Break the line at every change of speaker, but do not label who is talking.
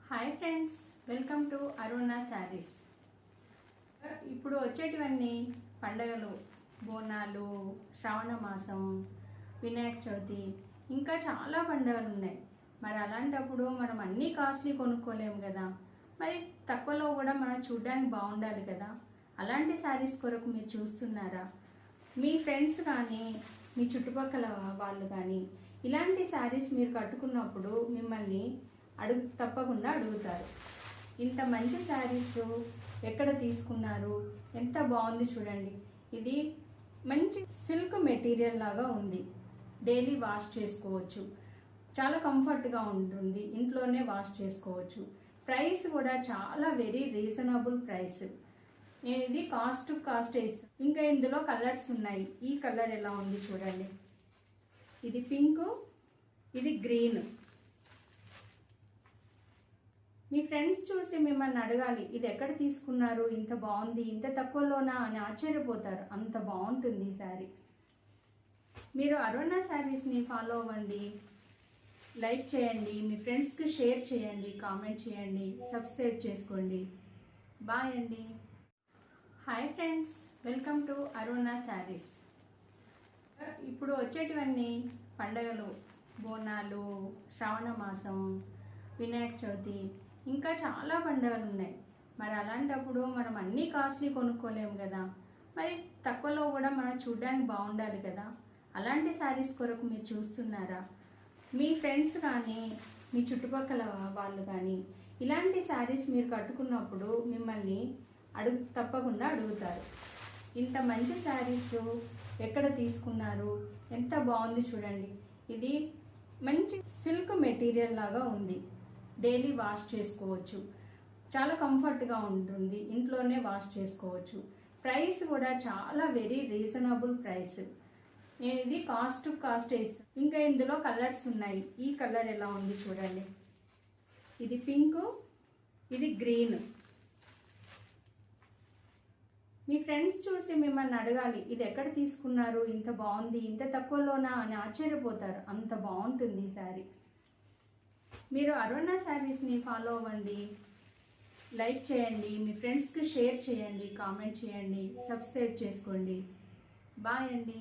Hi friends, welcome to అరుణ శారీస్. ఇప్పుడు వచ్చేటివన్నీ పండగలు, బోనాలు, శ్రావణ మాసం, వినాయక చవితి, ఇంకా చాలా పండుగలు ఉన్నాయి. మరి అలాంటప్పుడు మనం అన్నీ కాస్ట్లీ కొనుక్కోలేము కదా. మరి తక్కువలో కూడా మనం చూడడానికి బాగుండాలి కదా. అలాంటి శారీస్ కొరకు మీరు చూస్తున్నారా? మీ ఫ్రెండ్స్ కానీ మీ చుట్టుపక్కల వాళ్ళు కానీ ఇలాంటి శారీస్ మీరు కట్టుకున్నప్పుడు మిమ్మల్ని తప్పకుండా అడుగుతారు, ఇంత మంచి శారీస్ ఎక్కడ తీసుకున్నారు, ఎంత బాగుంది చూడండి. ఇది మంచి సిల్క్ మెటీరియల్ లాగా ఉంది, డైలీ వాష్ చేసుకోవచ్చు, చాలా కంఫర్ట్గా ఉంటుంది, ఇంట్లోనే వాష్ చేసుకోవచ్చు. ప్రైస్ కూడా చాలా వెరీ రీజనబుల్ ప్రైస్. నేను ఇది కాస్ట్ వేస్తాను. ఇంకా ఇందులో కలర్స్ ఉన్నాయి. ఈ కలర్ ఎలా ఉంది చూడండి, ఇది పింక్, ఇది గ్రీన్. మీ ఫ్రెండ్స్ చూసి మిమ్మల్ని అడగాలి, ఇది ఎక్కడ తీసుకున్నారు, ఇంత బాగుంది, ఇంత తక్కువలోనా అని ఆశ్చర్యపోతారు. అంత బాగుంటుంది ఈ శారీ. మీరు అరుణ శారీస్ని ఫాలో అవ్వండి, లైక్ చేయండి, మీ ఫ్రెండ్స్కి షేర్ చేయండి, కామెంట్ చేయండి, సబ్స్క్రైబ్ చేసుకోండి. బాయ్ అండి. హాయ్ ఫ్రెండ్స్, వెల్కమ్ టు అరుణ శారీస్. ఇప్పుడు వచ్చేటివన్నీ పండగలు, బోనాలు, శ్రావణ మాసం, వినాయక చవితి, ఇంకా చాలా పండుగలు ఉన్నాయి. మరి అలాంటప్పుడు మనం అన్నీ కాస్ట్లీ కొనుక్కోలేము కదా. మరి తక్కువలో కూడా మనం చూడడానికి బాగుండాలి కదా. అలాంటి శారీస్ కొరకు మీరు చూస్తున్నారా? మీ ఫ్రెండ్స్ కానీ మీ చుట్టుపక్కల వాళ్ళు కానీ ఇలాంటి శారీస్ మీరు కట్టుకున్నప్పుడు మిమ్మల్ని తప్పకుండా అడుగుతారు, ఇంత మంచి శారీస్ ఎక్కడ తీసుకున్నారు, ఎంత బాగుంది చూడండి. ఇది మంచి సిల్క్ మెటీరియల్ లాగా ఉంది, డైలీ వాష్ చేసుకోవచ్చు, చాలా కంఫర్ట్గా ఉంటుంది, ఇంట్లోనే వాష్ చేసుకోవచ్చు. ప్రైస్ కూడా చాలా వెరీ రీజనబుల్ ప్రైస్. నేను ఇది కాస్ట్ వేస్తాను. ఇంకా ఇందులో కలర్స్ ఉన్నాయి. ఈ కలర్ ఎలా ఉంది చూడండి, ఇది పింక్, ఇది గ్రీన్. మీ ఫ్రెండ్స్ చూసి మిమ్మల్ని అడగాలి, ఇది ఎక్కడ తీసుకున్నారు, ఇంత బాగుంది, ఇంత తక్కువలోనా అని ఆశ్చర్యపోతారు. అంత బాగుంటుంది ఈ శారీ. మీరు అరుణ శారీస్ని ఫాలో అవ్వండి, లైక్ చేయండి, మీ ఫ్రెండ్స్కి షేర్ చేయండి, కామెంట్ చేయండి, సబ్స్క్రైబ్ చేసుకోండి. బాయ్ అండి.